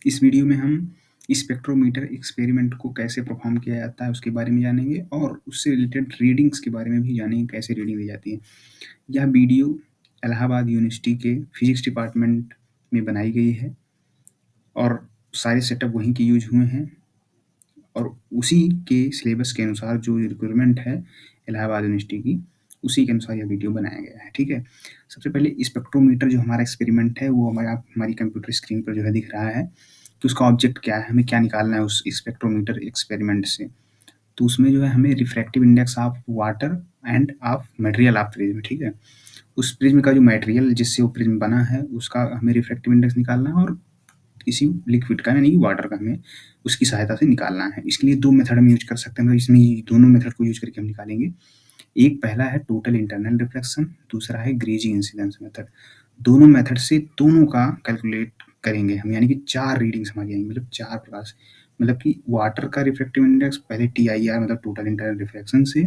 इस वीडियो में हम स्पेक्ट्रोमीटर एक्सपेरिमेंट को कैसे परफॉर्म किया जाता है उसके बारे में जानेंगे और उससे रिलेटेड रीडिंग्स के बारे में भी जानेंगे, कैसे रीडिंग ली जाती है। यह वीडियो इलाहाबाद यूनिवर्सिटी के फिजिक्स डिपार्टमेंट में बनाई गई है और सारे सेटअप वहीं के यूज हुए हैं और उसी के सिलेबस के अनुसार जो रिक्वायरमेंट है इलाहाबाद यूनिवर्सिटी की, उसी के अनुसार यह वीडियो बनाया गया है। ठीक है, सबसे पहले स्पेक्ट्रोमीटर जो हमारा एक्सपेरिमेंट है वो हमारी कंप्यूटर स्क्रीन पर जो है दिख रहा है कि उसका ऑब्जेक्ट क्या है, हमें क्या निकालना है उस स्पेक्ट्रोमीटर एक्सपेरिमेंट से। तो उसमें जो है हमें refractive index of water end of material of prism, ठीक है, उस प्रिज्म का जो मटेरियल जिससे वो प्रिज्म बना है उसका हमें रिफ्रैक्टिव इंडेक्स निकालना है और किसी लिक्विड का यानी कि वाटर का हमें उसकी सहायता से निकालना है। इसके लिए दो मेथड हम यूज कर सकते हैं, मतलब इसमें दोनों मेथड को यूज करके हम निकालेंगे। एक पहला है टोटल इंटरनल रिफ्लेक्शन, दूसरा है ग्रेजिंग इंसिडेंस मेथड। दोनों मेथड से दोनों का कैलकुलेट करेंगे हम, यानी कि 4 रीडिंग्स हमारी आएंगी, मतलब 4 प्रकार से। मतलब कि वाटर का रिफ्लेक्टिव इंडेक्स पहले TIR मतलब टोटल इंटरनल रिफ्लेक्शन से,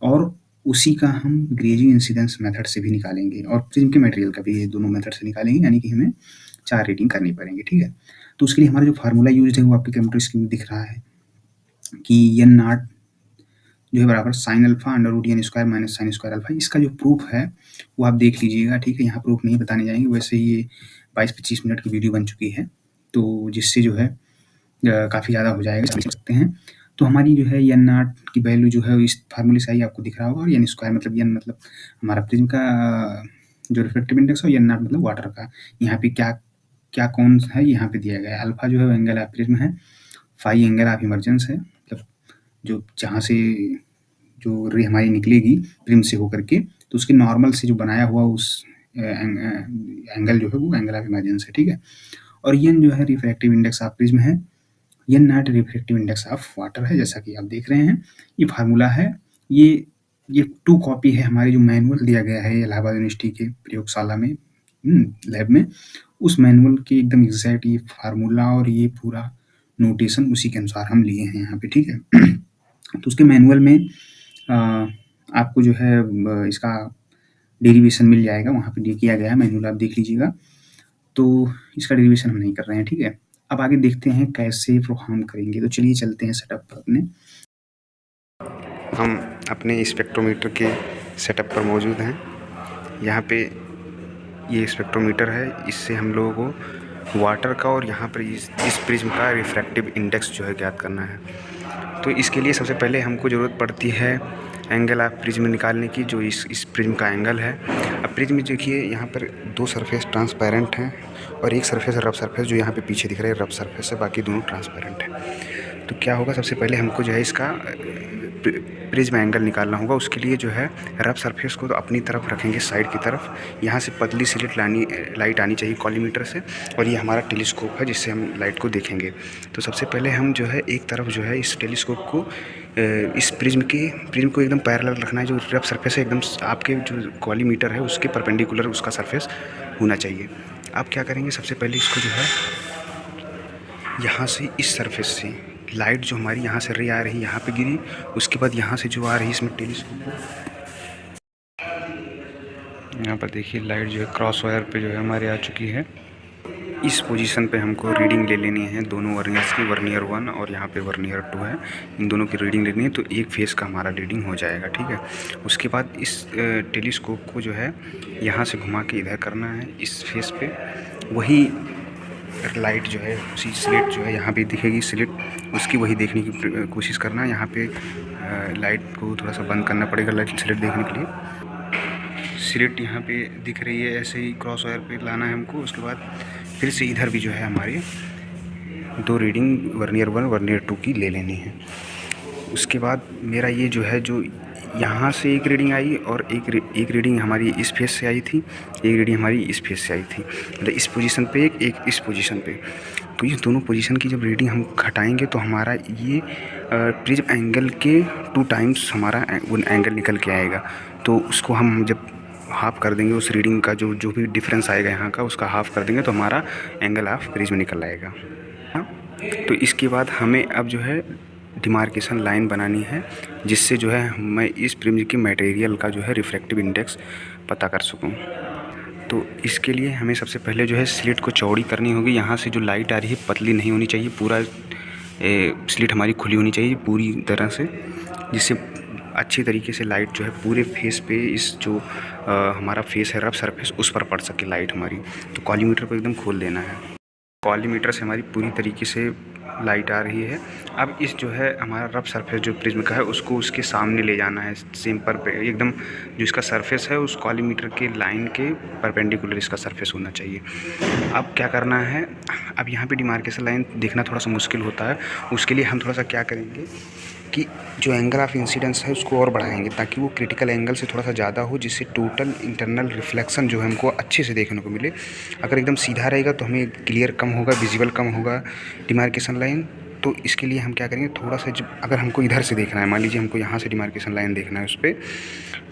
और उसी का हम ग्रेजिंग इंसिडेंस मेथड से भी निकालेंगे और प्रिज्म के मटेरियल का भी ये दोनों मेथड से निकालेंगे, यानी कि हमें 4 रीडिंग करनी पड़ेंगे। ठीक है, तो उसके लिए हमारा जो फार्मूला यूज है वो आपके कंप्यूटर स्क्रीन में दिख रहा है कि एन नॉट जो है बराबर sine alpha under root n square minus sine square alpha. इसका जो प्रूफ है वो आप देख लीजिएगा। ठीक है, यहाँ प्रूफ नहीं बताने जाएंगे, वैसे ये 22-25 मिनट की वीडियो बन चुकी है, तो जिससे जो है काफ़ी ज़्यादा हो जाएगा, समझ सकते हैं। तो हमारी जो है एन नॉट की वैल्यू जो है इस फार्मूले से ही आपको दिख रहा होगा, और एन स्क्वायर मतलब एन मतलब हमारा प्रिज्म का जो रिफ्लेक्टिव इंडेक्स है, एन नॉट मतलब वाटर का। यहाँ पे क्या क्या कौन है यहाँ पे दिया गया है। अल्फा जो है एंगल ऑफ प्रिज्म है, फाई एंगल ऑफ इमर्जेंस है, मतलब जो जहाँ से जो रे हमारी निकलेगी प्रिज्म से होकर के, तो उसके नॉर्मल से जो बनाया हुआ उस एंगल जो है वो एंगल ऑफ इमर्जेंस है। ठीक है, और एन जो है रिफ्रैक्टिव इंडेक्स ऑफ प्रिज्म है, n not refractive index of water है, जैसा कि आप देख रहे हैं। ये फार्मूला है, ये 2 कॉपी है हमारे जो मैनुअल दिया गया है इलाहाबाद यूनिवर्सिटी के प्रयोगशाला में, लैब में। उस मैनुअल के एकदम एग्जैक्ट ये फार्मूला और ये पूरा नोटेशन उसी के अनुसार हम लिए हैं यहाँ पे। ठीक है, तो उसके मैनुअल में आपको जो है इसका डेरिवेशन मिल जाएगा, वहाँ पे किया गया है, मैनुअल आप देख लीजिएगा। तो इसका डेरिवेशन हम नहीं कर रहे हैं। ठीक है, अब आगे देखते हैं कैसे परफॉर्म करेंगे। तो चलिए चलते हैं सेटअप पर अपने। हम अपने स्पेक्ट्रोमीटर के सेटअप पर मौजूद हैं। यहाँ पे ये स्पेक्ट्रोमीटर है, इससे हम लोगों को वाटर का और यहाँ पर इस प्रिज्म का रिफ्रैक्टिव इंडेक्स जो है ज्ञात करना है। तो इसके लिए सबसे पहले हमको ज़रूरत पड़ती है एंगल ऑफ प्रिज्म निकालने की, जो इस प्रिज्म का एंगल है। अब प्रिज्म देखिए यहाँ पर 2 सरफेस ट्रांसपेरेंट हैं और एक सरफेस रफ सरफेस जो यहाँ पे पीछे दिख रहा है रफ सरफेस है, बाकी दोनों ट्रांसपेरेंट है। तो क्या होगा, सबसे पहले हमको जो है इसका प्रिज्म एंगल निकालना होगा। उसके लिए जो है रफ सरफेस को तो अपनी तरफ रखेंगे, साइड की तरफ। यहाँ से पतली सी लाइट आनी चाहिए कॉलीमीटर से, और ये हमारा टेलीस्कोप है जिससे हम लाइट को देखेंगे। तो सबसे पहले हम जो है एक तरफ जो है इस टेलीस्कोप को इस प्रिज्म को एकदम पैरेलल रखना है। जो रफ सरफेस है एकदम आपके जो कॉलीमीटर है उसके परपेंडिकुलर उसका सरफेस होना चाहिए। आप क्या करेंगे, सबसे पहले इसको जो है यहाँ से इस सरफेस से लाइट जो हमारी यहाँ से रे आ रही यहाँ पे गिरी, उसके बाद यहाँ से जो आ रही इसमें टेलीस्कोप यहाँ पर देखिए लाइट जो है क्रॉस वायर पे जो है हमारे आ चुकी है। इस पोजीशन पे हमको रीडिंग ले लेनी है दोनों वर्नियर्स की, वर्नियर 1 और यहाँ पे वर्नियर 2 है, इन दोनों की रीडिंग लेनी है। तो एक फेस का हमारा रीडिंग हो जाएगा। ठीक है, उसके बाद इस टेलीस्कोप को जो है यहाँ से घुमा के इधर करना है इस फेस पे। वही लाइट जो है उसी स्लिट जो है यहाँ पे दिखेगी स्लिट, उसकी वही देखने की कोशिश करना है। यहाँ पे लाइट को थोड़ा सा बंद करना पड़ेगा लाइट स्लिट देखने के लिए। स्लिट यहाँ पे दिख रही है, ऐसे ही क्रॉस वायर पे लाना है हमको। उसके बाद फिर से इधर भी जो है हमारी 2 रीडिंग वर्नियर 1 वर्नियर 2 की ले लेनी है। उसके बाद मेरा ये जो है जो यहाँ से एक रीडिंग आई और एक रीडिंग हमारी इस फेस से आई थी, एक रीडिंग हमारी इस फेस से आई थी, मतलब इस पोजीशन पे एक इस पोजीशन पे। तो ये दोनों पोजीशन की जब रीडिंग हम घटाएंगे तो हमारा ये प्रिज्म एंगल के 2 टाइम्स हमारा एंगल निकल के आएगा। तो उसको हम जब हाफ़ कर देंगे, उस रीडिंग का जो भी डिफरेंस आएगा यहाँ का उसका हाफ़ कर देंगे तो हमारा एंगल ऑफ प्रिज्म निकल आएगा। हाँ, तो इसके बाद हमें अब जो है डिमार्केशन लाइन बनानी है, जिससे जो है मैं इस प्रिज्म की मटेरियल का जो है रिफ्रैक्टिव इंडेक्स पता कर सकूं। तो इसके लिए हमें सबसे पहले जो है स्लिट को चौड़ी करनी होगी। यहाँ से जो लाइट आ रही है पतली नहीं होनी चाहिए, पूरा स्लिट हमारी खुली होनी चाहिए पूरी तरह से, जिससे अच्छी तरीके से लाइट जो है पूरे फेस पे, इस जो हमारा फेस है रफ सरफेस, उस पर पड़ सके लाइट हमारी। तो कॉलीमीटर को एकदम खोल देना है। कॉलीमीटर से हमारी पूरी तरीके से लाइट आ रही है। अब इस जो है हमारा रफ सरफेस जो प्रिज्म का है उसको उसके सामने ले जाना है, सेम पर पे एकदम जो इसका सरफेस है उस कॉलीमीटर के लाइन के परपेंडिकुलर इसका सरफेस होना चाहिए। अब क्या करना है, अब यहाँ पे डिमार्केशन लाइन देखना थोड़ा सा मुश्किल होता है। उसके लिए हम थोड़ा सा क्या करेंगे कि जो एंगल ऑफ इंसिडेंस है उसको और बढ़ाएंगे ताकि वो क्रिटिकल एंगल से थोड़ा सा ज़्यादा हो, जिससे टोटल इंटरनल रिफ्लेक्शन जो है हमको अच्छे से देखने को मिले। अगर एकदम सीधा रहेगा तो हमें क्लियर कम होगा, विजिबल कम होगा डिमार्केशन लाइन। तो इसके लिए हम क्या करेंगे, थोड़ा सा जब अगर हमको इधर से देखना है, मान लीजिए हमको यहाँ से डिमार्केशन लाइन देखना है उस पर,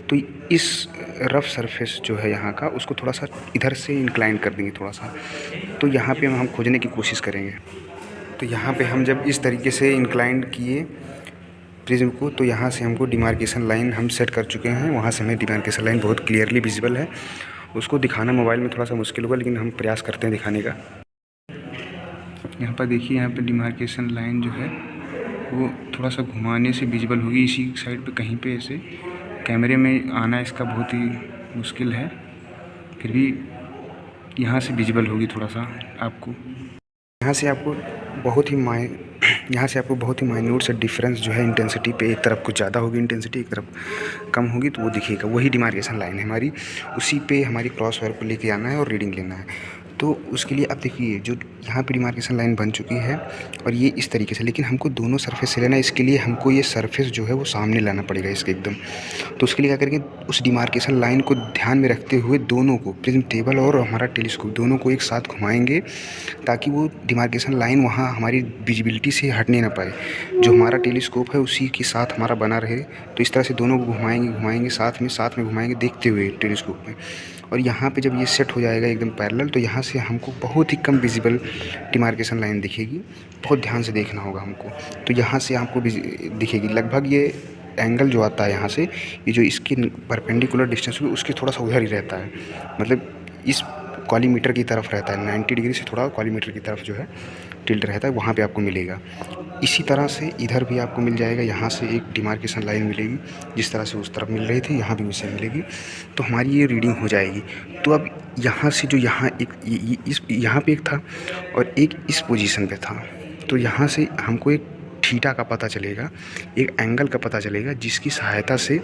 तो इस रफ सरफेस जो है यहाँ का उसको थोड़ा सा इधर से इंक्लाइन कर देंगे थोड़ा सा। तो यहाँ पे हम खोजने की कोशिश करेंगे। तो यहाँ पे हम जब इस तरीके से इंक्लाइन किए प्रिज्म को, तो यहाँ से हमको डिमार्केशन लाइन हम सेट कर चुके हैं। वहाँ से हमें डिमार्केशन लाइन बहुत क्लियरली विजिबल है। उसको दिखाना मोबाइल में थोड़ा सा मुश्किल होगा, लेकिन हम प्रयास करते हैं दिखाने का। यहाँ पर देखिए, यहाँ पे डिमार्केशन लाइन जो है वो थोड़ा सा घुमाने से विजिबल होगी। इसी साइड पे कहीं पे ऐसे कैमरे में आना इसका बहुत ही मुश्किल है, फिर भी यहाँ से विजिबल होगी थोड़ा सा आपको। यहाँ से आपको बहुत ही माइन्यूट सा डिफरेंस जो है इंटेंसिटी पे, एक तरफ कुछ ज़्यादा होगी इंटेंसिटी, एक तरफ कम होगी, तो वो दिखेगा। वही डिमार्केशन लाइन है हमारी, उसी पे हमारी क्रॉस वायर को लेके आना है और रीडिंग लेना है। तो उसके लिए अब देखिए, जो यहाँ पे डिमार्केशन लाइन बन चुकी है और ये इस तरीके से, लेकिन हमको दोनों सरफेस से लेना है। इसके लिए हमको ये सरफेस जो है वो सामने लाना पड़ेगा इसके एकदम। तो उसके लिए क्या करेंगे, उस डिमार्केशन लाइन को ध्यान में रखते हुए दोनों को, प्रिज्म टेबल और हमारा टेलीस्कोप, दोनों को एक साथ घुमाएंगे ताकि वो डिमार्केशन लाइन वहाँ हमारी विजिबिलिटी से हटने ना पाए। जो हमारा टेलीस्कोप है उसी के साथ हमारा बना रहे। तो इस तरह से दोनों को घुमाएंगे साथ में घुमाएंगे देखते हुए टेलीस्कोप में। और यहाँ पे जब ये सेट हो जाएगा एकदम पैरेलल, तो यहाँ से हमको बहुत ही कम विजिबल डिमार्केशन लाइन दिखेगी। बहुत ध्यान से देखना होगा हमको। तो यहाँ से आपको दिखेगी लगभग ये एंगल जो आता है यहाँ से, ये जो इसकी परपेंडिकुलर डिस्टेंस हुई उसके थोड़ा सा उधर ही रहता है, मतलब इस कॉलीमीटर की तरफ रहता है। 90 डिग्री से थोड़ा कॉलीमीटर की तरफ जो है टिल्ट रहता है, वहाँ पे आपको मिलेगा। इसी तरह से इधर भी आपको मिल जाएगा। यहाँ से एक डिमार्केशन लाइन मिलेगी, जिस तरह से उस तरफ मिल रही थी यहाँ भी वैसे मिलेगी। तो हमारी ये रीडिंग हो जाएगी। तो अब यहाँ से जो यहाँ एक इस यहाँ पे एक था और एक इस पोजीशन पे था, तो यहाँ से हमको एक थीटा का पता चलेगा, एक एंगल का पता चलेगा, जिसकी सहायता से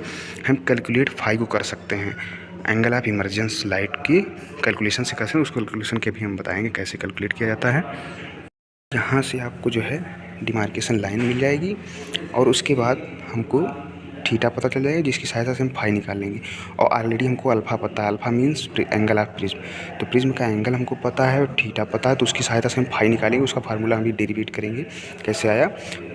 हम कैलकुलेट फाई को कर सकते हैं। एंगल ऑफ इमर्जेंस लाइट की कैलकुलेशन से कैसे, उस कैलकुलेशन के भी हम बताएंगे कैसे कैलकुलेट किया जाता है। यहाँ से आपको जो है डिमार्केशन लाइन मिल जाएगी और उसके बाद हमको थीटा पता चल जाएगा, जिसकी सहायता से हम फाई निकालेंगे। और ऑलरेडी हमको अल्फ़ा पता है, alpha means angle of prism. तो प्रिज्म का एंगल हमको पता है और थीटा पता है, तो उसकी सहायता से हम फाई निकालेंगे। उसका फार्मूला हम भी डेरिवेट करेंगे कैसे आया।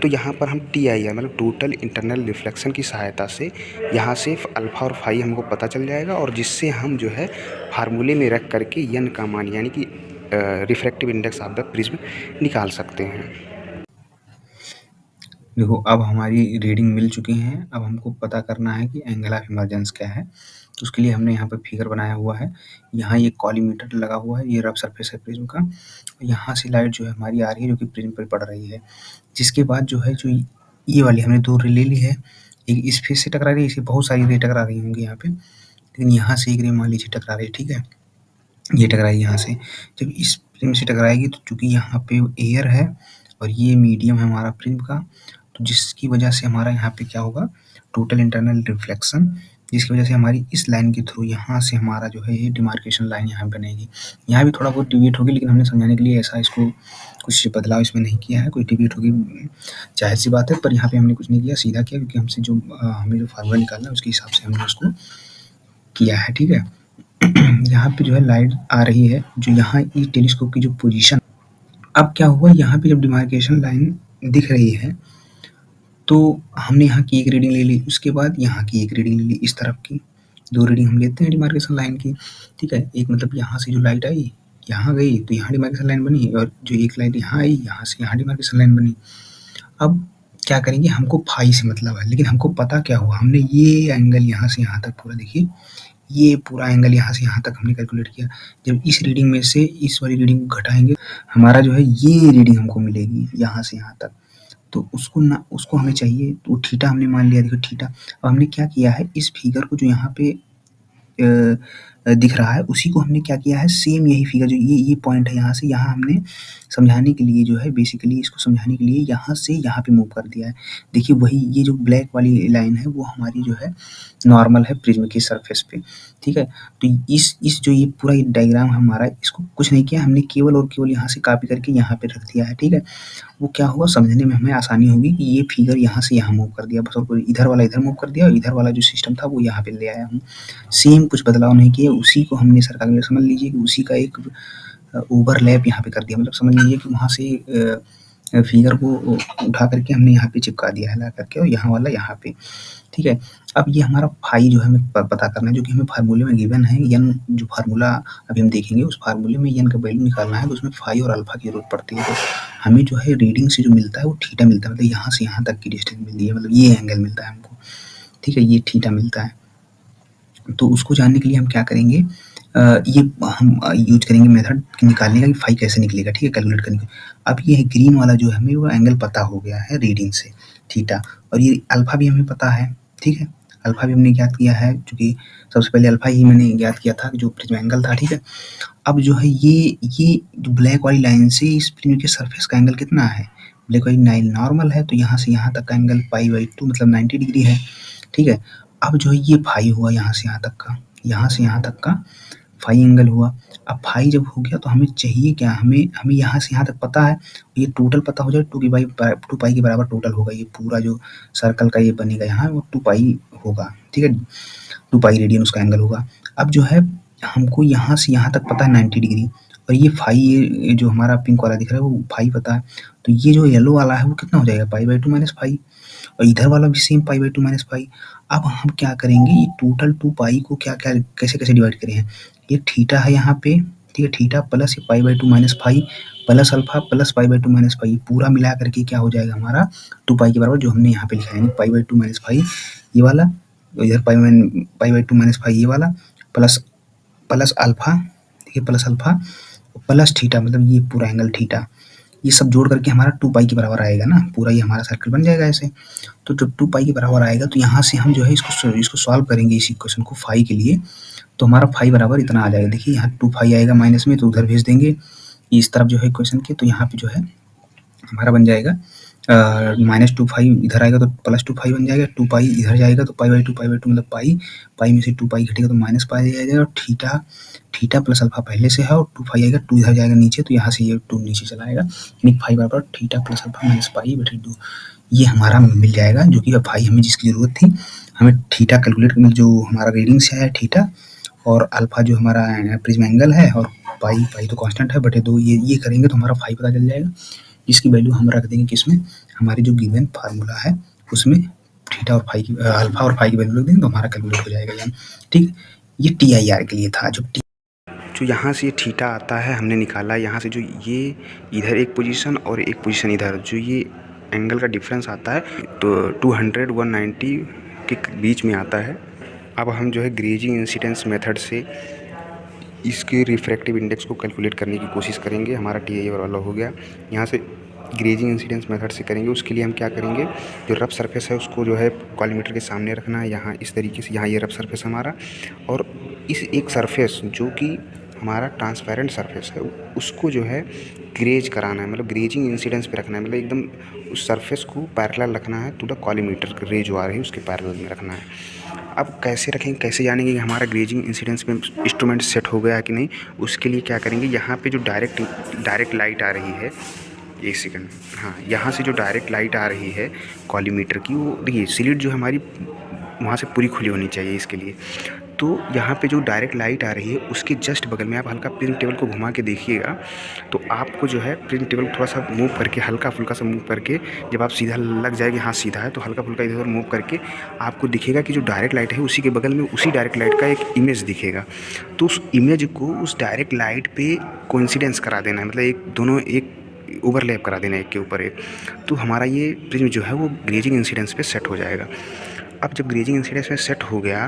तो यहाँ पर हम TIR मतलब टोटल इंटरनल रिफ्लेक्शन की सहायता से यहाँ से अल्फ़ा और फाई हमको पता चल जाएगा, और जिससे हम जो है फार्मूले में रख करके n का मान यानी कि refractive index of the prism निकाल सकते हैं। देखो, अब हमारी रीडिंग मिल चुकी हैं। अब हमको पता करना है कि एंगल ऑफ इमर्जेंस क्या है। तो उसके लिए हमने यहाँ पर फिगर बनाया हुआ है। यहाँ ये कॉलीमीटर लगा हुआ है, ये रफ सरफेस है प्रिज्म का। यहाँ से लाइट जो है हमारी आ रही है, जो कि प्रिज्म पर पड़ रही है। जिसके बाद जो है, जो ये वाली हमने 2 रे ले ली है, एक इस फेस से टकरा रही है, इसे बहुत सारी रे टकरा रही होंगी यहाँ पे, लेकिन यहाँ से एक रे मान लीजिए टकरा रही है, ठीक है। ये टकराई यहाँ से। जब इस प्रिज्म से टकराएगी तो चूँकि यहाँ पे एयर है और ये मीडियम है हमारा प्रिज्म का, तो जिसकी वजह से हमारा यहाँ पे क्या होगा, टोटल इंटरनल रिफ्लेक्शन, जिसकी वजह से हमारी इस लाइन के थ्रू यहाँ से हमारा जो है ये डिमार्केशन लाइन यहाँ बनेगी। यहाँ भी थोड़ा बहुत डिविएट होगी, लेकिन हमने समझाने के लिए ऐसा इसको कुछ बदलाव इसमें नहीं किया है। कोई डिविएट होगी जाहिर सी बात है, पर यहाँ पे हमने कुछ नहीं किया, सीधा किया, क्योंकि हमसे जो हमें जो फार्मूला निकालना है उसके हिसाब से हमने उसको किया है, ठीक है। यहाँ पे जो है लाइट आ रही है, जो यहाँ ये टेलीस्कोप की जो पोजीशन। अब क्या हुआ, यहाँ पे जब डिमार्केशन लाइन दिख रही है, तो हमने यहाँ की एक रीडिंग ले ली, उसके बाद यहाँ की एक रीडिंग ले ली, इस तरफ की 2 रीडिंग हम लेते हैं डिमार्केशन लाइन की, ठीक है। एक मतलब यहाँ से जो लाइट आई, यहाँ गई, तो यहाँ डिमार्केशन लाइन बनी, और जो एक लाइट यहाँ आई, यहाँ से यहाँ डिमार्केशन लाइन बनी। अब क्या करेंगे, हमको फाई से मतलब है, लेकिन हमको पता क्या हुआ, हमने ये एंगल यहाँ से यहाँ तक पूरा देखिए, ये पूरा एंगल यहाँ से यहाँ तक हमने कैलकुलेट किया। जब इस रीडिंग में से इस वाली रीडिंग को घटाएँगे, हमारा जो है ये रीडिंग हमको मिलेगी यहाँ से यहाँ तक। तो उसको हमें चाहिए, तो थीटा हमने मान लिया, देखो थीटा। अब हमने क्या किया है, इस फिगर को जो यहाँ पे दिख रहा है, उसी को हमने क्या किया है, सेम यही फिगर जो ये पॉइंट है यहाँ से यहाँ हमने समझाने के लिए जो है, बेसिकली इसको समझाने के लिए यहाँ से यहाँ पे मूव कर दिया है। देखिए वही ये जो ब्लैक वाली लाइन है वो हमारी जो है नॉर्मल है प्रिज्म की सरफेस पे, ठीक है। तो इस जो ये पूरा ये डायग्राम हमारा, इसको कुछ नहीं किया हमने, केवल और केवल यहाँ से कॉपी करके यहाँ पे रख दिया है, ठीक है। वो क्या होगा, समझने में हमें आसानी होगी कि ये फिगर यहाँ से यहाँ मूव कर दिया बस, और कोई इधर वाला इधर मूव कर दिया, और इधर वाला जो सिस्टम था वो यहाँ पे ले आया हूँ। सेम कुछ बदलाव नहीं किया, उसी को हमने सरकार में समझ लीजिए कि उसी का एक ओवरलैप यहाँ पे कर दिया, मतलब समझ लीजिए कि वहाँ से फिगर को उठा करके हमने यहाँ पे चिपका दिया है ला करके, और यहाँ वाला यहाँ पे, ठीक है। अब ये हमारा फाई जो है हमें पता करना है, जो कि हमें फार्मूले में गिवन है। यन जो फार्मूला अभी हम देखेंगे, उस फार्मूले में यन का वैल्यू निकालना है, तो उसमें फाई और अल्फा की जरूरत पड़ती है। तो हमें जो है रीडिंग से जो मिलता है वो थीटा मिलता है, मतलब यहाँ से यहाँ तक की डिस्टेंस मिलती है, मतलब ये एंगल मिलता है हमको, ठीक है, ये थीटा मिलता है। तो उसको जानने के लिए हम क्या करेंगे, ये हम यूज करेंगे मेथड निकालने का कि फाई कैसे निकलेगा, ठीक है, कैलकुलेट करने का। अब ये है ग्रीन वाला जो हमें वो एंगल पता हो गया है रीडिंग से, थीटा, और ये अल्फा भी हमें पता है, ठीक है। अल्फा भी हमने ज्ञात किया है, चूंकि सबसे पहले अल्फा ही मैंने ज्ञात किया था जो प्रिज्म एंगल था, ठीक है। अब जो है ये जो ब्लैक वाली लाइन से इस प्रिज्म के सरफेस का एंगल कितना है, ब्लैक वाली लाइन नॉर्मल है, तो यहाँ से यहाँ तक का एंगल पाई/2 मतलब 90 डिग्री है, ठीक है। अब जो है ये फाई हुआ यहाँ से यहाँ तक का, यहाँ से यहाँ तक का फाई एंगल हुआ। अब फाई जब हो गया तो हमें चाहिए क्या, हमें यहाँ से यहाँ तक पता है, ये टोटल पता हो जाए, 2 पाई के बराबर टोटल होगा, ये पूरा जो सर्कल का ये बनेगा यहाँ वो 2 पाई होगा, ठीक है, 2 पाई रेडियन उसका एंगल होगा। अब जो है हमको यहाँ से यहाँ तक पता है 90 डिग्री, और ये फाई, ये जो हमारा पिंक वाला दिख रहा है वो फाई पता है, तो ये जो येलो वाला है वो कितना हो जाएगा, पाई/2 माइनस फाई, और इधर वाला भी सेम पाई/2 माइनस फाई। अब हम क्या करेंगे, ये टोटल 2 पाई को क्या क्या कैसे कैसे डिवाइड करें हैं, ये थीटा है यहाँ पे, ठीक है, थीटा प्लस ये pi minus phi plus alpha plus pi minus phi, पूरा मिला करके क्या हो जाएगा हमारा 2 पाई के बराबर, जो हमने यहाँ पे लिखा है पाई/2 माइनस फाई ये वाला, इधर पाई/2 माइनस फाई ये वाला, प्लस प्लस अल्फा, ठीक है, प्लस अल्फा प्लस थीटा, मतलब ये पूरा एंगल थीटा, ये सब जोड़ करके हमारा 2 पाई के बराबर आएगा ना, पूरा ये हमारा सर्कल बन जाएगा ऐसे। तो जब 2 पाई के बराबर आएगा तो यहाँ से हम जो है इसको सॉल्व करेंगे इस इक्वेशन को फाई के लिए, तो हमारा फाई बराबर इतना आ जाएगा। देखिए यहाँ 2 फाई आएगा माइनस में, तो उधर भेज देंगे इस तरफ जो है इक्वेशन के, तो यहाँ पे जो है हमारा बन जाएगा -2 पाई, इधर आएगा तो +2 पाई बन जाएगा, 2 पाई इधर जाएगा तो पाई/2 मतलब पाई, पाई में से 2 पाई घटेगा तो माइनस पाई आ जाएगा, और थीटा प्लस अल्फा पहले से है, और 2 पाई आएगा, 2 इधर जाएगा नीचे, तो यहाँ से ये 2 नीचे चला आएगा, यानी फाई बराबर थीटा प्लस अल्फा माइनस पाई/2, ये हमारा मिल जाएगा, जो कि फाई हमें जिसकी जरूरत थी। हमें थीटा कैलकुलेट में जो हमारा रीडिंग से आया थीटा, और अल्फा जो हमारा प्रिज्म एंगल है, और पाई तो कांस्टेंट है बटे 2, ये करेंगे तो हमारा फाई पता चल जाएगा, जिसकी वैल्यू हम रख देंगे किसमें, हमारे जो गिवन फार्मूला है उसमें थीटा और फाई की अल्फा और फाई की वैल्यू रख देंगे तो हमारा कैलकुलेट हो जाएगा ये, ठीक। ये TIR के लिए था, जो यहाँ से ये थीटा आता है हमने निकाला, यहाँ से जो ये इधर एक पोजीशन और एक पोजीशन इधर, जो ये एंगल का डिफरेंस आता है तो 200-190 के बीच में आता है। अब हम जो है ग्रेजिंग इंसिडेंस मेथड से इसके रिफ्रैक्टिव इंडेक्स को कैलकुलेट करने की कोशिश करेंगे। हमारा TIR वाला हो गया, यहाँ से ग्रेजिंग इंसिडेंस मेथड से करेंगे। उसके लिए हम क्या करेंगे, जो रफ सरफेस है उसको जो है कॉलीमीटर के सामने रखना है, यहाँ इस तरीके से, यहाँ ये रफ सरफेस हमारा, और इस एक सरफेस जो कि हमारा ट्रांसपेरेंट सरफेस है उसको जो है ग्रेज कराना है, मतलब ग्रेजिंग इंसिडेंस पे रखना है, मतलब एकदम उस सरफेस को पैरेलल रखना है टू द कॉलीमीटर, रे जो आ रही है उसके पैरेलल में रखना है। अब कैसे रखेंगे, कैसे जानेंगे कि हमारा ग्रेजिंग इंसिडेंस में इंस्ट्रूमेंट सेट हो गया है कि नहीं, उसके लिए क्या करेंगे, यहाँ पे जो डायरेक्ट लाइट आ रही है, एक सेकंड, हाँ, यहाँ से जो डायरेक्ट लाइट आ रही है कॉलीमीटर की, वो देखिए स्लिट जो हमारी वहाँ से पूरी खुली होनी चाहिए इसके लिए। तो यहाँ पे जो डायरेक्ट लाइट आ रही है उसके जस्ट बगल में आप हल्का प्रिज्म टेबल को घुमा के देखिएगा, तो आपको जो है प्रिज्म टेबल थोड़ा सा मूव करके, हल्का फुल्का सा मूव करके, जब आप सीधा लग जाएगी, हाँ सीधा है, तो हल्का फुल्का इधर मूव करके आपको दिखेगा कि जो डायरेक्ट लाइट है उसी के बगल में उसी डायरेक्ट लाइट का एक इमेज दिखेगा। तो उस इमेज को उस डायरेक्ट लाइट पे कोइंसिडेंस करा देना है, मतलब एक दोनों एक ओवरलैप करा देना है एक के ऊपर एक, तो हमारा ये प्रिज्म जो है वो ग्रेजिंग इंसिडेंस पे सेट हो जाएगा। अब जब ग्रेजिंग इंसिडेंस में सेट हो गया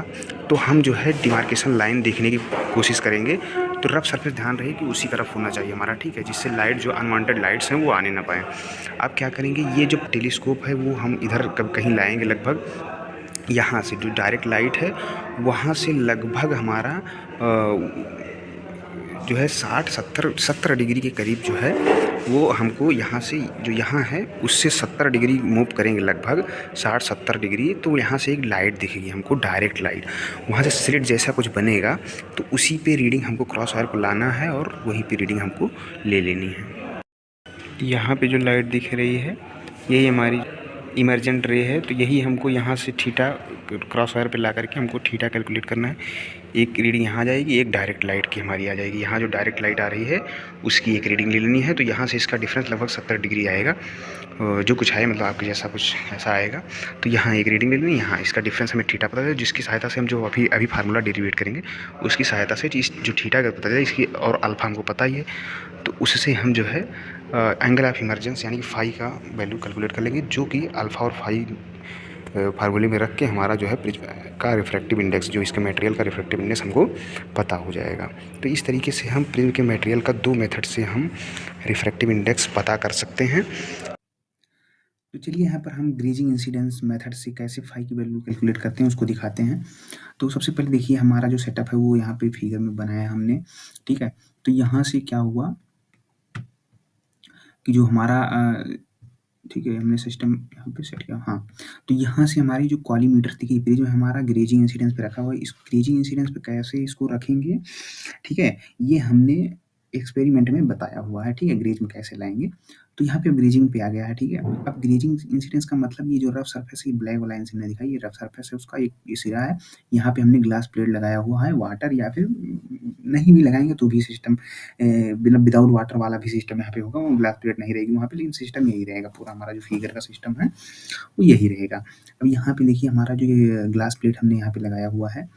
तो हम जो है डिमार्केशन लाइन देखने की कोशिश करेंगे। तो रफ सरफेस ध्यान रहे कि उसी तरफ होना चाहिए हमारा, ठीक है, जिससे लाइट जो अनवांटेड लाइट्स हैं वो आने ना पाएँ। अब क्या करेंगे, ये जो टेलीस्कोप है वो हम इधर कहीं लाएँगे, लगभग यहाँ से जो डायरेक्ट लाइट है वहाँ से लगभग हमारा जो है 60-70 डिग्री के करीब जो है वो हमको यहाँ से जो यहाँ है उससे 70 डिग्री मूव करेंगे, लगभग 60-70 डिग्री। तो यहाँ से एक लाइट दिखेगी हमको, डायरेक्ट लाइट, वहाँ से स्लिट जैसा कुछ बनेगा। तो उसी पे रीडिंग हमको क्रॉस वायर को लाना है और वहीं पे रीडिंग हमको ले लेनी है। यहाँ पे जो लाइट दिख रही है यही हमारी इमर्जेंट रे है। तो यही हमको यहाँ से थीटा क्रॉस वायर पे ला करके हमको थीटा कैलकुलेट करना है। एक रीडिंग यहाँ आ जाएगी, एक डायरेक्ट लाइट की हमारी आ जाएगी। यहाँ जो डायरेक्ट लाइट आ रही है उसकी एक रीडिंग ले लेनी है। तो यहाँ से इसका डिफरेंस लगभग 70 डिग्री आएगा, जो कुछ है, मतलब आपके जैसा कुछ ऐसा आएगा। तो यहाँ एक रीडिंग ले लेनी, यहाँ इसका डिफरेंस हमें थीटा पता है, जिसकी सहायता से हम जो अभी फार्मूला डेरिवेट करेंगे उसकी सहायता से इस जो थीटा का पता है इसकी, और अल्फा हमको पता ही है, तो उससे हम जो है एंगल ऑफ इमरजेंस यानी कि फाई का वैल्यू कैलकुलेट कर लेंगे, जो कि अल्फ़ा और फाई फार्मूले में रख के हमारा जो है प्रिज्म का रिफ्रैक्टिव इंडेक्स, जो इसके मटेरियल का रिफ्रैक्टिव इंडेक्स हमको पता हो जाएगा। तो इस तरीके से हम प्रिज्म के मटेरियल का 2 मेथड से हम रिफ्रैक्टिव इंडेक्स पता कर सकते हैं। तो चलिए यहाँ पर हम ग्रेजिंग इंसिडेंस मेथड से कैसे फाई की वैल्यू कैलकुलेट करते हैं उसको दिखाते हैं। तो सबसे पहले देखिए हमारा जो सेटअप है वो यहाँ पे फिगर में बनाया हमने, ठीक है। तो यहाँ से क्या हुआ कि जो हमारा ठीक है, हमने सिस्टम यहाँ पे सेट किया, हाँ। तो यहाँ से हमारी जो कॉलीमीटर थी कि जो हमारा ग्रेजिंग इंसिडेंस पे रखा हुआ है, इस ग्रेजिंग इंसिडेंस पे कैसे इसको रखेंगे, ठीक है, ये हमने एक्सपेरिमेंट में बताया हुआ है, ठीक है, ग्रेज में कैसे लाएंगे। तो यहाँ पे ग्रेजिंग पे आ गया है, ठीक है। अब ग्रेजिंग इंसिडेंस का मतलब ये जो रफ सरफेस है, ब्लैक वाला लाइन से हमने दिखाई, ये रफ सरफेस है, उसका एक सिरा है, यहाँ पे हमने ग्लास प्लेट लगाया हुआ है, वाटर या फिर नहीं भी लगाएंगे तो भी सिस्टम विदाउट वाटर वाला भी सिस्टम यहाँ पे होगा, वो ग्लास प्लेट नहीं रहेगी वहाँ पे, लेकिन सिस्टम यही रहेगा, पूरा हमारा जो फिगर का सिस्टम है वो यही रहेगा। अब यहाँ पे देखिए हमारा जो ये ग्लास प्लेट हमने यहाँ पे लगाया हुआ है,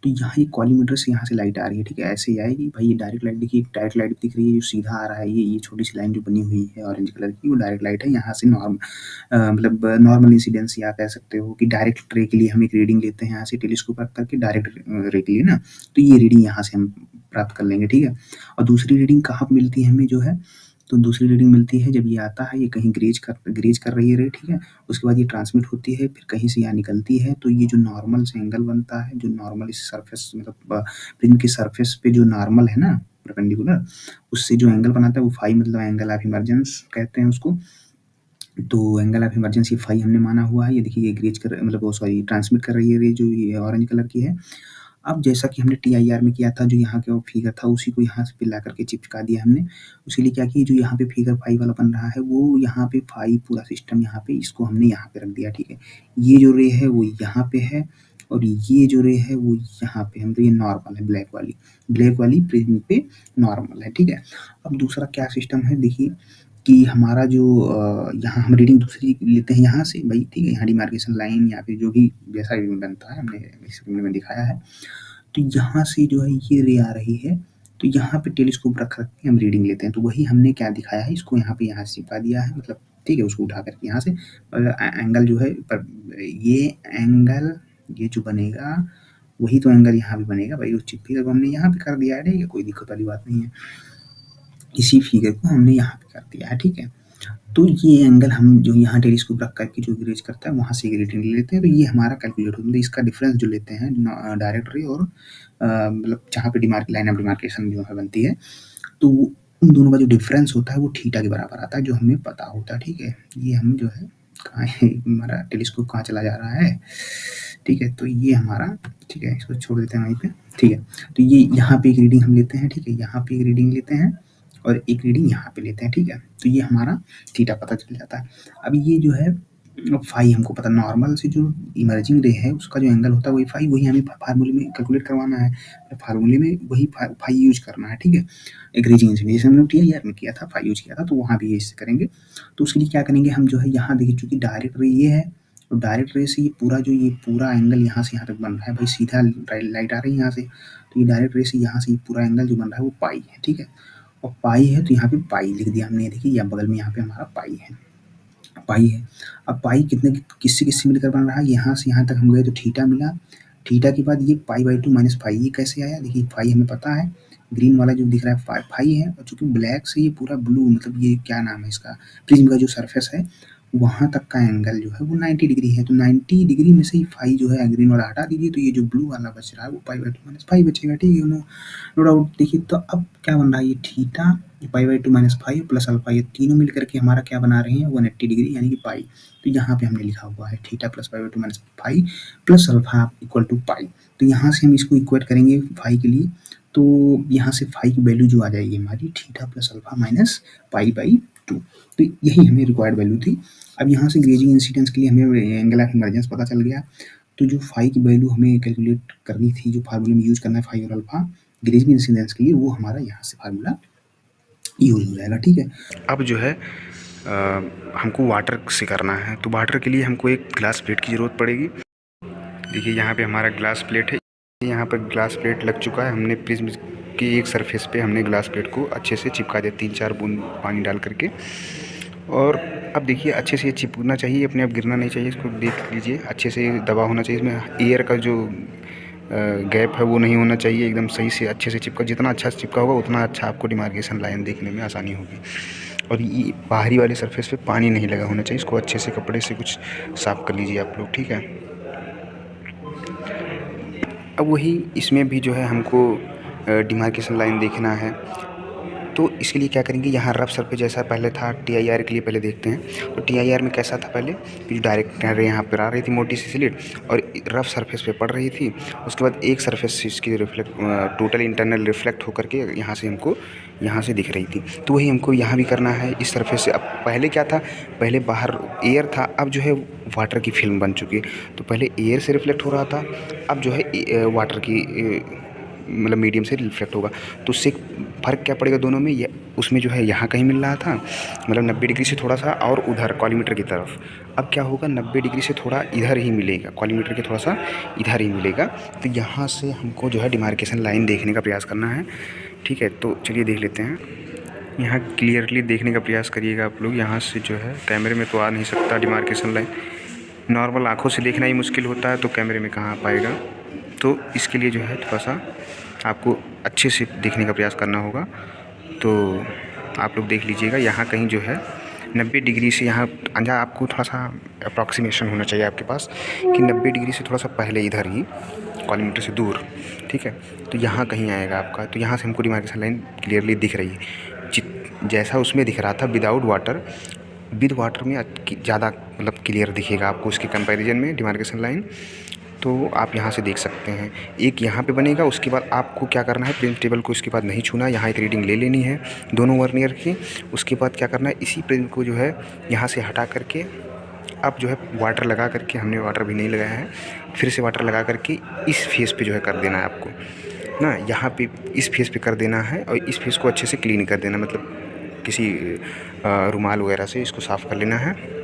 तो यहाँ ये कॉलीमीटर से यहाँ से लाइट आ रही है, ठीक है, ऐसे ही आएगी भाई। ये डायरेक्ट लाइट देखिए, डायरेक्ट लाइट दिख रही है, जो सीधा आ रहा है, ये छोटी सी लाइन जो बनी हुई है ऑरेंज कलर की, वो डायरेक्ट लाइट है। यहाँ से मतलब नॉर्मल इंसिडेंस या कह सकते हो कि डायरेक्ट रे के लिए हम एक रीडिंग लेते हैं यहाँ से टेलीस्कोप रख करके, डायरेक्ट रे के लिए ना, तो ये रीडिंग यहाँ से हम प्राप्त कर लेंगे, ठीक है। और दूसरी रीडिंग कहाँ पर मिलती है हमें जो है, तो दूसरी रीडिंग मिलती है जब ये आता है, ये कहीं ग्रेज कर रही है रे, ठीक है। उसके बाद ये ट्रांसमिट होती है, फिर कहीं से यहाँ निकलती है, तो ये जो नॉर्मल से एंगल बनता है, जो नॉर्मल इस सरफेस मतलब प्रिज्म की सरफेस पे जो नॉर्मल है ना परपेंडिकुलर, उससे जो एंगल बनाता है वो फाई, मतलब एंगल ऑफ इमरजेंस कहते हैं उसको। तो एंगल ऑफ इमरजेंसी फाई हमने माना हुआ है। ये देखिए ये ग्रेज कर मतलब वो सॉरी ट्रांसमिट कर रही है रे, जो ये ऑरेंज कलर की है। अब जैसा कि हमने टीआईआर में किया था, जो यहाँ का फिगर था उसी को यहाँ से ला करके चिपका दिया हमने। उसी लिए क्या किया, जो यहाँ पे फिगर फाई वाला बन रहा है वो यहाँ पे फाई पूरा सिस्टम यहाँ पे, इसको हमने यहाँ पे रख दिया, ठीक है। ये जो रे है वो यहाँ पे है और ये जो रे है वो यहाँ पे है, तो ये नॉर्मल है, ब्लैक वाली प्रिज्म पे नॉर्मल है, ठीक है। अब दूसरा क्या सिस्टम है देखिए कि हमारा जो यहाँ हम रीडिंग दूसरी लेते हैं यहाँ से भाई, ठीक है, यहाँ डिमार्केशन लाइन या फिर जो भी जैसा भी बनता है हमने एक्सपेरिमेंट में दिखाया है। तो यहाँ से जो है ये रे आ रही है, तो यहाँ पे टेलीस्कोप रख के हम रीडिंग लेते हैं। तो वही हमने क्या दिखाया है, इसको यहाँ से चिपका दिया है, मतलब ठीक है, उसको उठा करके यहाँ से एंगल जो है पर ये एंगल ये जो बनेगा वही तो एंगल यहाँ भी बनेगा भाई, उस फिगर को हमने यहाँ पे कर दिया है, ठीक है, कोई दिक्कत वाली बात नहीं है। इसी फिगर को हमने यहाँ पे कर दिया है, ठीक है। तो ये एंगल हम जो यहाँ टेलीस्कोप रख करके जो ग्रेज करता है वहाँ से रीडिंग ले लेते हैं, तो ये हमारा कैलकुलेट होता है। इसका डिफरेंस जो लेते हैं डायरेक्ट रे और मतलब जहाँ पे लाइन ऑफ डिमार्केशन जो है बनती है, तो उन दोनों का जो डिफरेंस होता है वो थीटा के बराबर आता है, जो हमें पता होता है, ठीक है। ये हम जो है कहाँ है हमारा टेलीस्कोप, कहाँ चला जा रहा है, ठीक है। तो ये हमारा, ठीक है, इसको छोड़ देते हैं वहीं पे, ठीक है। तो ये यहाँ पे एक रीडिंग हम लेते हैं, ठीक है, यहाँ पे एक रीडिंग लेते हैं और एक रीडिंग यहाँ पे लेते हैं, ठीक है। तो ये हमारा थीटा पता चल जाता है। अब ये जो है फाई हमको पता, नॉर्मल से जो इमर्जिंग रे है उसका जो एंगल होता है वही फाई, वही हमें फार्मूले में कैलकुलेट करवाना है, फार्मूले में वही फाई यूज करना है, ठीक है। ग्रेजिंग इंसिडेंस जैसे हमने टीआईआर में किया था, फाई यूज किया था, तो वहाँ भी इससे करेंगे। तो उसके लिए क्या करेंगे हम जो है यहाँ देखिए, चूंकि डायरेक्ट रे ये है, तो डायरेक्ट रे से ये पूरा एंगल यहाँ से यहाँ तक बन रहा है भाई, सीधा लाइट आ रही है यहाँ से, तो ये डायरेक्ट रे से यहाँ से ये पूरा एंगल जो बन रहा है वो पाई है, ठीक है। और पाई है तो यहाँ पे पाई लिख दिया हमने, देखिए या बगल में यहाँ पे हमारा पाई है। अब पाई कितने किससे किससे मिलकर बन रहा है, यहाँ से यहाँ तक हम गए तो थीटा मिला, थीटा के बाद ये पाई/2 माइनस फाई, ये कैसे आया? देखिए फाई हमें पता है, ग्रीन वाला जो दिख रहा है फाई है, और चूँकि ब्लैक से ये पूरा ब्लू, मतलब ये क्या नाम है इसका, प्रिज्म का जो सरफेस है वहाँ तक का एंगल जो है वो 90 डिग्री है। तो 90 डिग्री में से ही फाई जो है ग्रीन वाला हटा दीजिए, तो ये जो ब्लू वाला बच रहा है वो पाई/2 माइनस फाई बचेगा। ठीक है, नो डाउट। देखिए तो अब क्या बन रहा है, ये theta, pi minus phi plus alpha, ये तीनों मिल करके हमारा क्या बना रहे हैं, 180 डिग्री यानी कि पाई। तो यहाँ पे हमने लिखा हुआ है theta plus pi minus phi plus alpha equal to pi. तो यहाँ से हम इसको इक्वेट करेंगे फाई के लिए, तो यहाँ से फाई की वैल्यू जो आ जाएगी हमारी थीटा प्लस अल्फा माइनस पाई/2। तो यही हमें रिक्वायर्ड वैल्यू थी। अब यहाँ से ग्रेजिंग इंसिडेंस के लिए हमें एंगल ऑफ इमर्जेंस पता चल गया। तो जो फाई की वैल्यू हमें कैलकुलेट करनी थी, जो फार्मूले में यूज करना है फाई और अल्फा ग्रेजिंग इंसिडेंस के लिए, वो हमारा यहाँ से फार्मूला यूज हो जाएगा। ठीक है, अब जो है हमको वाटर से करना है, तो वाटर के लिए हमको एक ग्लास प्लेट की ज़रूरत पड़ेगी। देखिए यहाँ पे हमारा ग्लास प्लेट है, यहाँ पर ग्लास प्लेट लग चुका है। हमने प्रिज्म की एक सरफेस पे हमने ग्लास प्लेट को अच्छे से चिपका दिया 3-4 बूंद पानी डाल करके। और अब देखिए अच्छे से ये चिपकना चाहिए, अपने आप गिरना नहीं चाहिए। इसको देख लीजिए, अच्छे से दबा होना चाहिए, इसमें एयर का जो गैप है वो नहीं होना चाहिए, एकदम सही से अच्छे से चिपका। जितना अच्छा से चिपका होगा उतना अच्छा आपको डिमार्केशन लाइन देखने में आसानी होगी। और ये बाहरी वाले सरफेस पे पानी नहीं लगा होना चाहिए, इसको अच्छे से कपड़े से कुछ साफ़ कर लीजिए आप लोग। ठीक है, अब वही इसमें भी जो है हमको डिमार्केशन लाइन देखना है। तो इसके लिए क्या करेंगे, यहाँ रफ सरफेस जैसा पहले था टीआईआर के लिए पहले देखते हैं। तो टीआईआर में कैसा था पहले कि जो डायरेक्ट यहाँ पर आ रही थी मोटी सी स्लिट और रफ सरफेस पे पड़ रही थी। उसके बाद एक सरफेस से इसकी रिफ्लेक्ट टोटल इंटरनल रिफ्लेक्ट होकर के यहाँ से हमको यहाँ से दिख रही थी। तो वही हमको यहाँ भी करना है इस सरफेस से। अब पहले क्या था, पहले बाहर एयर था, अब जो है वाटर की फिल्म बन चुकी है। तो पहले एयर से रिफ्लेक्ट हो रहा था, अब जो है वाटर की मतलब मीडियम से रिफ्लेक्ट होगा। तो उससे फ़र्क क्या पड़ेगा दोनों में, ये उसमें जो है यहाँ कहीं मिल रहा था, मतलब 90 डिग्री से थोड़ा सा और उधर कॉलीमीटर की तरफ। अब क्या होगा, 90 डिग्री से थोड़ा इधर ही मिलेगा, कॉलीमीटर के थोड़ा सा इधर ही मिलेगा। तो यहाँ से हमको जो है डिमार्केशन लाइन देखने का प्रयास करना है। ठीक है, तो चलिए देख लेते हैं। यहाँ क्लियरली देखने का प्रयास करिएगा आप लोग। यहाँ से जो है कैमरे में तो आ नहीं सकता डिमार्केशन लाइन, नॉर्मल आँखों से देखना ही मुश्किल होता है, तो कैमरे में कहाँ आ पाएगा। तो इसके लिए जो है थोड़ा सा आपको अच्छे से देखने का प्रयास करना होगा। तो आप लोग देख लीजिएगा, यहाँ कहीं जो है 90 डिग्री से यहाँ अंजा आपको थोड़ा सा अप्रॉक्सीमेशन होना चाहिए आपके पास कि 90 डिग्री से थोड़ा सा पहले इधर ही कॉलीमीटर से दूर। ठीक है, तो यहाँ कहीं आएगा आपका। तो यहाँ से हमको डिमार्केशन लाइन क्लियरली दिख रही है, जैसा उसमें दिख रहा था विदाउट वाटर। विद वाटर में ज़्यादा मतलब क्लियर दिखेगा आपको उसके कंपैरिजन में डिमार्केशन लाइन। तो आप यहाँ से देख सकते हैं, एक यहाँ पे बनेगा। उसके बाद आपको क्या करना है, प्रिज्म टेबल को इसके बाद नहीं छूना, यहाँ एक रीडिंग ले लेनी है दोनों वर्नियर की। उसके बाद क्या करना है, इसी प्रिज्म को जो है यहाँ से हटा करके अब जो है वाटर लगा करके, हमने वाटर भी नहीं लगाया है, फिर से वाटर लगा करके इस फेस पे जो है कर देना है आपको ना, यहाँ पे इस फेस पे कर देना है। और इस फेस को अच्छे से क्लीन कर देना, मतलब किसी रुमाल वगैरह से इसको साफ़ कर लेना है।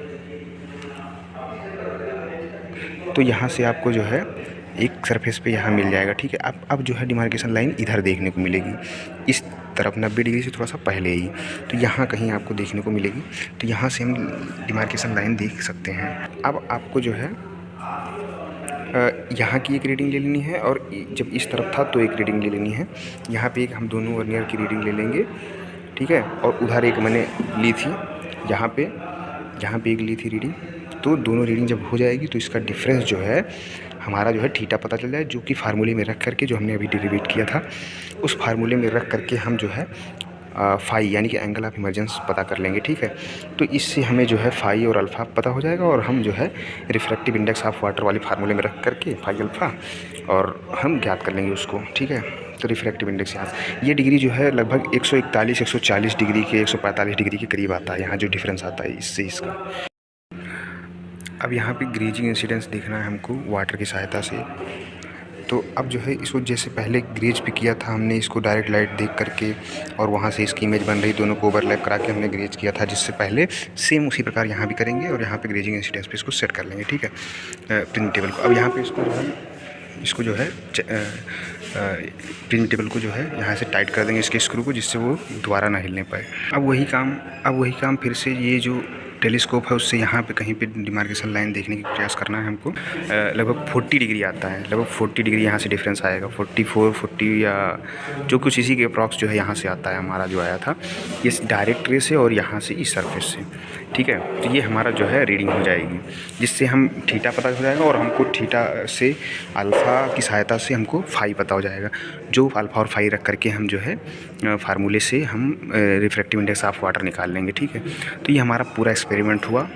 तो यहाँ से आपको जो है एक सरफेस पे यहाँ मिल जाएगा। ठीक है, अब जो है डिमार्केशन लाइन इधर देखने को मिलेगी, इस तरफ 90 डिग्री से थोड़ा सा पहले ही। तो यहाँ कहीं आपको देखने को मिलेगी। तो यहाँ से हम डिमार्केशन लाइन देख सकते हैं। अब आपको जो है यहाँ की एक रीडिंग ले लेनी है, और जब इस तरफ था तो एक रीडिंग ले लेनी है। यहाँ पे एक हम दोनों वर्नियर की रीडिंग ले लेंगे। ठीक है, और उधर एक मैंने ली थी, यहाँ पे एक ली थी रीडिंग। तो दोनों रीडिंग जब हो जाएगी तो इसका डिफरेंस जो है हमारा जो है थीटा पता चल जाए, जो कि फार्मूले में रख करके जो हमने अभी डेरिवेट किया था, उस फार्मूले में रख करके हम जो है फाई यानी कि एंगल ऑफ इमर्जेंस पता कर लेंगे। ठीक है, तो इससे हमें जो है फाई और अल्फ़ा पता हो जाएगा, और हम जो है रिफ्रैक्टिव इंडेक्स ऑफ वाटर वाले फार्मूले में रख करके फाई अल्फ़ा और हम ज्ञात कर लेंगे उसको। ठीक है, तो रिफ्रैक्टिव इंडेक्स यहाँ ये डिग्री जो है लगभग 141-140 डिग्री के 145 डिग्री के करीब आता है, यहाँ जो डिफरेंस आता है इससे इसका। अब यहाँ पे ग्रेजिंग इंसिडेंस देखना है हमको वाटर की सहायता से। तो अब जो है इसको जैसे पहले ग्रेज पे किया था हमने, इसको डायरेक्ट लाइट देख करके और वहाँ से इसकी इमेज बन रही, दोनों को ओवरलैप करा के हमने ग्रेज किया था, जिससे पहले सेम उसी प्रकार यहाँ भी करेंगे और यहाँ पे ग्रेजिंग इंसिडेंस पे इसको सेट कर लेंगे। ठीक है, प्रिज्म टेबल को। अब यहाँ पे इसको जो है प्रिज्म टेबल को जो है यहाँ से टाइट कर देंगे इसके स्क्रू को, जिससे वो दोबारा ना हिलने पाए। अब वही काम फिर से ये जो टेलीस्कोप है उससे यहाँ पे कहीं पे डिमार्केशन लाइन देखने की प्रयास करना है हमको। लगभग 40 डिग्री आता है, लगभग 40 डिग्री यहाँ से डिफरेंस आएगा, 44 40 या जो कुछ इसी के अप्रॉक्स जो है यहाँ से आता है हमारा जो आया था इस डायरेक्ट रे से और यहाँ से इस सरफेस से, ठीक है। तो ये हमारा जो है रीडिंग हो जाएगी, जिससे हम थीटा पता हो जाएगा और हमको थीटा से अल्फ़ा की सहायता से हमको फाई पता हो जाएगा, जो अल्फ़ा और फाई रख करके हम जो है फार्मूले से हम रिफ्रैक्टिव इंडेक्स ऑफ वाटर निकाल लेंगे, ठीक है। तो ये हमारा पूरा एक्सपेरिमेंट हुआ।